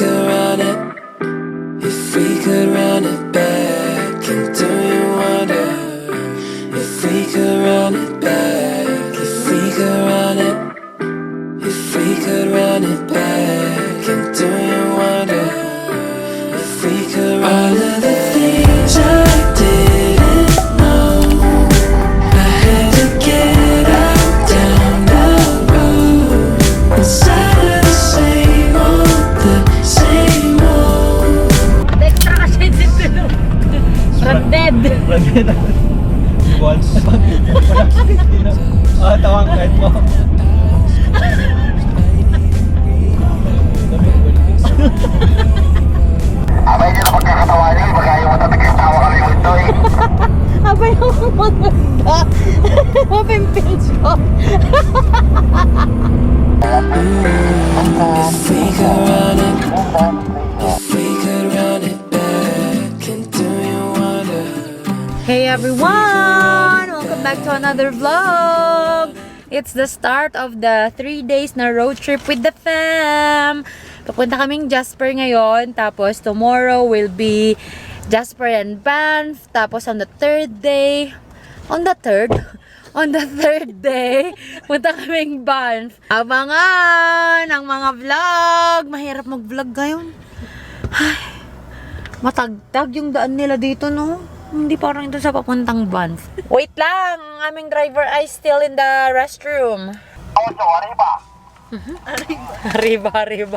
could run it, if we could run it back, and do you wonder if we could run it back, if we could run it, if we could run it back, and do you wonder if we could run it back? All of the things I didn't know, I had to get out down the road, inside of the same old. Extra kasi dito. Randed. Once. Tawang kahit mo. Abay, hindi na magkakatawanin. Magayo mo tabi kayo tawa kami mo ito eh. Abay ako maganda. Mapimpins ko. If we could run it, if we could run it back, and do you wonder? Hey everyone! Welcome back to another vlog! It's the start of the 3 days na road trip with the fam! Papunta kaming Jasper ngayon, tapos tomorrow will be Jasper and Banff, tapos on the third day, on the third day, punta kaming Banff. Abangan ang mga vlog! Mahirap mag-vlog ngayon. Ay, matagtag yung daan nila dito, no? Hindi parang ito sa papuntang Banff. Wait lang! Ang aming driver ay still in the restroom. Awan to, arriba. Arriba.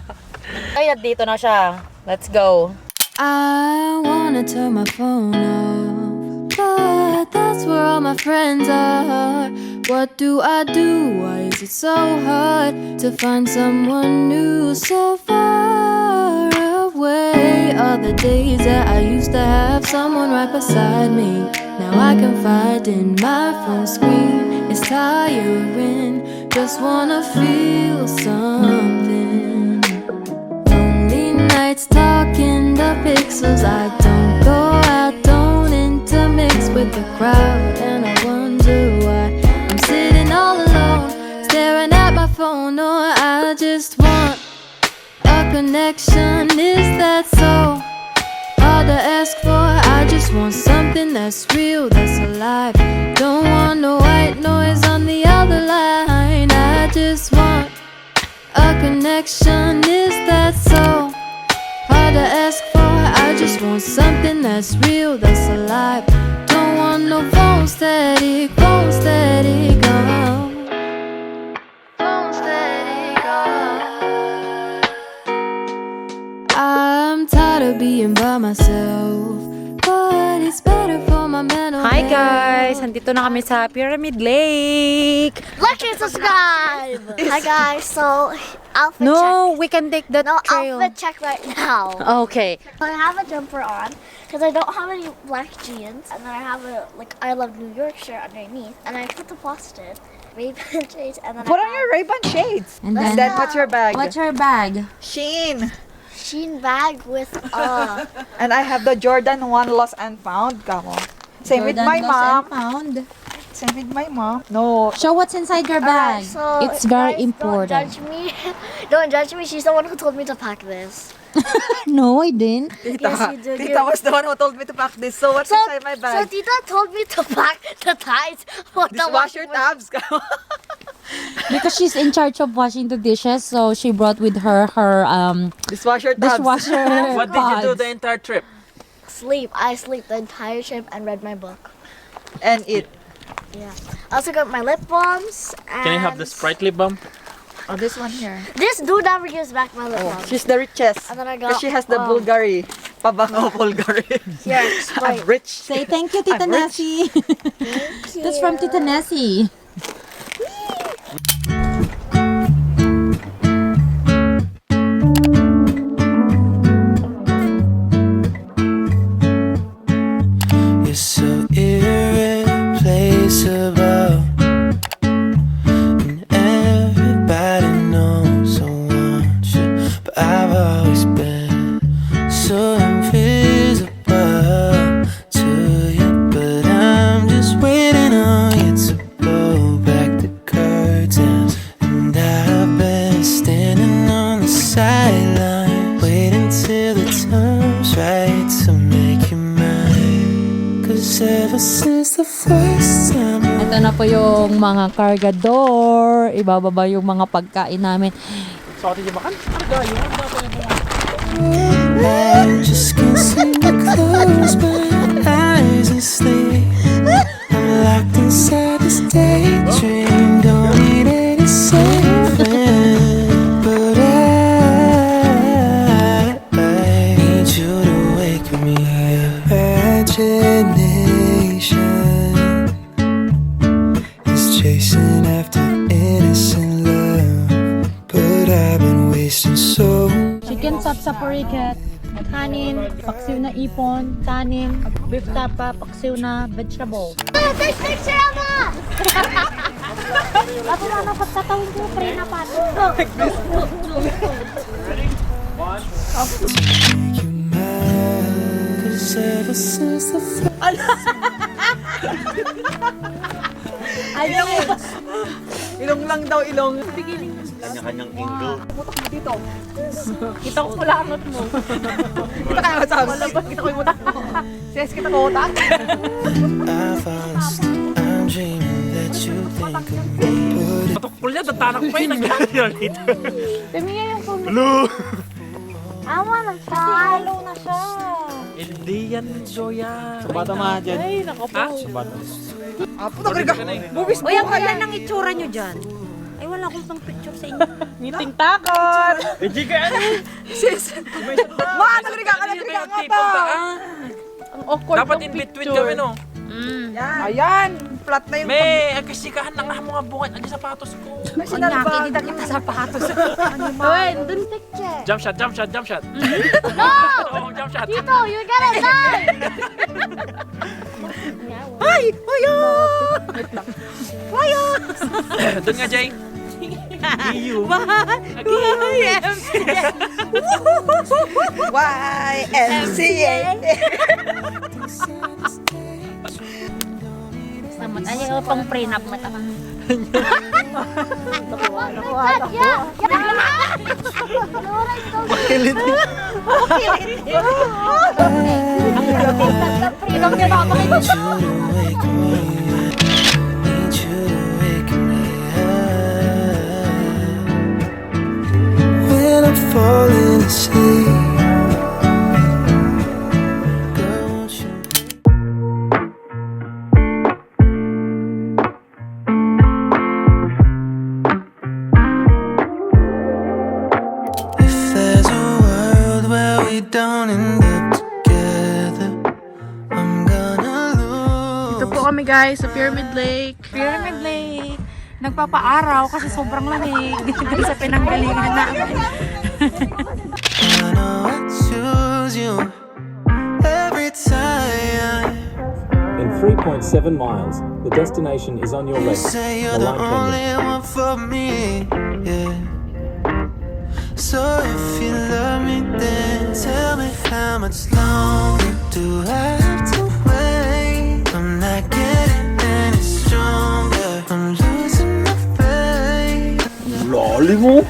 Ay, dito na siya. Let's go. I wanna turn my phone off, but that's where all my friends are. What do I do? Why is it so hard to find someone new so far away? All the days that I used to have someone right beside me, now I can find in my phone screen. It's tiring, just wanna feel something. Lonely nights talking the pixels. I don't go out, don't intermix with the crowd, and I wonder why I'm sitting all alone, staring at my phone. Or I just want a connection. Is that so hard to ask for? I just want something that's real, that's alive. Don't want no white noise on the other line. I just want a connection. Is that so hard to ask for? I just want something that's real, that's alive. Don't want no phone static, phone static, oh. Phone static, oh. I'm tired of being by myself, but it's better for my mental Hi health. guys! Andito na kami sa Pyramid Lake. Like and subscribe! Hi guys, so outfit No, we can take that check. No, trail. outfit check right now. Okay. I have a jumper on because I don't have any black jeans, and then I have a I Love New York shirt underneath, and I put the frosted Ray-Ban shades, and then Put I on your Ray-Ban shades. And And then what's your bag? What's your bag? Shein. Sheen bag with And I have the Jordan 1 Lost and Found. Come on. Same with my mom. Pound. Same with my mom. No. Show what's inside your bag. so It's very guys, important. Don't judge me. Don't judge me. She's the one who told me to pack this. No, I didn't. Tita. Yes, you did. Tita was the one who told me to pack this. So what's inside my So bag? Tita told me to pack the ties for the Dishwasher washing tabs. Because she's in charge of washing the dishes, so she brought with her Dishwasher tabs. dishwasher. What did you do pods. the entire trip? Sleep. I sleep the entire trip and read my book. And eat. Yeah. I also got my lip balms. And Can I have the sprightly bump? Oh, this one here. This dude never gives back my lip Oh, balms. she's the richest. And then I Because got. she has the Bulgari. Pabango Bulgari. Here, I'm Sprite. rich. Say thank you, Tita I'm rich. Nessie. That's from Tita Nessie. You're so irreplaceable, and everybody knows I want you, but I've always been so invisible to you. But I'm just waiting on you to blow the first time. Ito na po yung mga cargador. Ibababa yung mga pagkain namin. Sa atin yung makan? Karga, yun. I just can't seem to close my eyes and sleep. I'm locked inside this daydream. Don't need any saving, but I need you to wake me up. Imagination is chasing after innocent love, but I've been wasting so. Chicken sapsaporiket, kanin, paksiw na ipon, kanin, beef tapa, paksiw na vegetable. There's picture of us! Ako na pagkatawin ko, pre na pato. You mine, 'cause ever since the Ilong lang daw, ilong. Kanya-kanyang angle. Putok mo dito. Kita ko pala anot mo. Kita kaya masabi. Kita ko yung utak mo. Sis, kita ko utak. I fall asleep, I'm dreaming that you think of me, but it Patok niya, tatanak pa yun. Naglalaro dito. Tamiya yung phone. Hello! I wanna try. Hello na siya. Hindi yan, Joya. Bata mga dyan. Ay, nako po. Ha? Subata. Ah, putok rin ka. Bubis Uy, ang ganda ng itsura nyo dyan. Ay, wala akong pang picture sa inyo. Ngiting takot. Eh, Jika, ano? Sis. Ma, nagriga ka nga to. Ang awkward Dapat ng in between picture. kami, no? Ayan, flat na yung May, kasikahan na nga mga bunga. Ano sapatos ko? national Kanya, bag. kita kita sapatos. Uy, dun Picture. Jump shot, jump shot, jump shot. No! Oo, jump shot. Tito, you're gonna die! Ay! Ayo! Doon nga, Jay. EU. YMCA. Samat, ay, pang prenup mo tama. Yeah! Ilong niya baka need you to wake me up. Need you to wake me up when I'm falling asleep. Girl, won't you? If there's a world where we don't end up together, I'm gonna lose. Ito po kami guys sa Pyramid Lake. Pyramid Lake. Nagpapaaraw kasi sobrang lamig. Dito sa pinanggalingan namin. I know I choose you every time. In 3.7 miles, the destination is on your You left, say you're the Malay Canyon. only one for me, yeah. So if you love me, then tell me how much longer do I have to wait? I'm not getting any stronger. I'm losing my faith. Loli mo.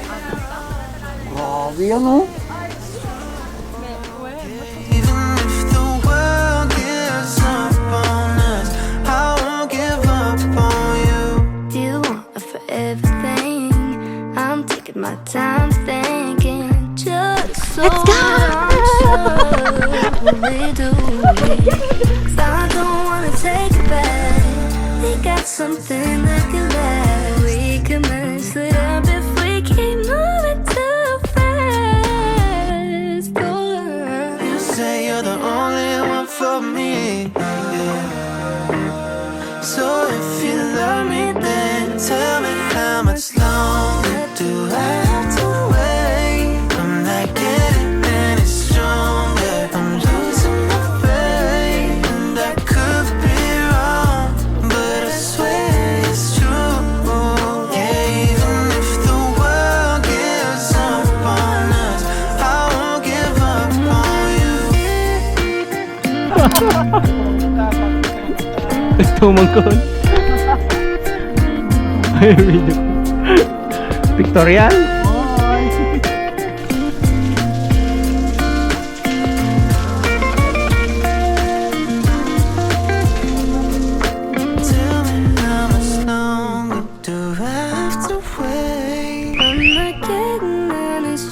Even if the world gives up on us, I won't give up on you. You want it for everything. I'm taking my time thinking. Just so I'm sure we do. 'Cause I don't wanna take it back. We got something that can last. We can mess it up if we keep moving too fast. You say you're the only one for me, yeah. So if you love me, then tell me how much longer do I have to wait? I'm not getting any stronger. I'm losing my faith, and I could be wrong, but I swear it's true. Yeah, even if the world gives up on us, I won't give up on you. Tumangkon. Ay, video. Pictorial?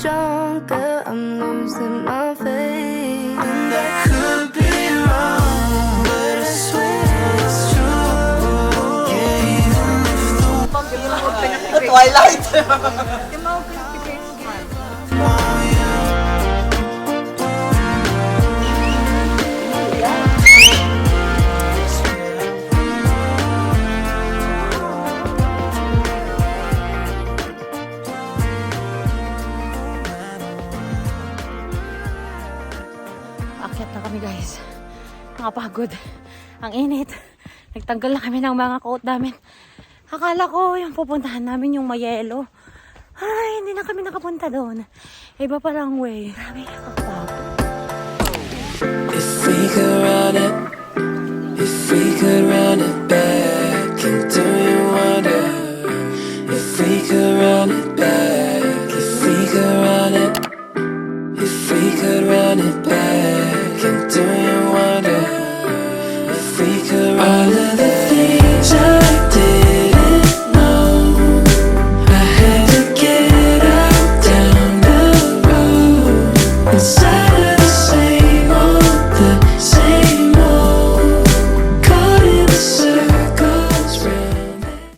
stronger, I'm losing my faith. And I could be wrong, but I swear it's true. Yeah, even if the Twilight. Akyat na kami guys. Nakapagod. Ang init. Nagtanggal na kami ng mga coat namin. Akala ko yung pupuntahan namin yung mayelo. Ay, hindi na kami nakapunta doon. Iba palang way. Grabe, nakakapagod. if we could run it, if we could run it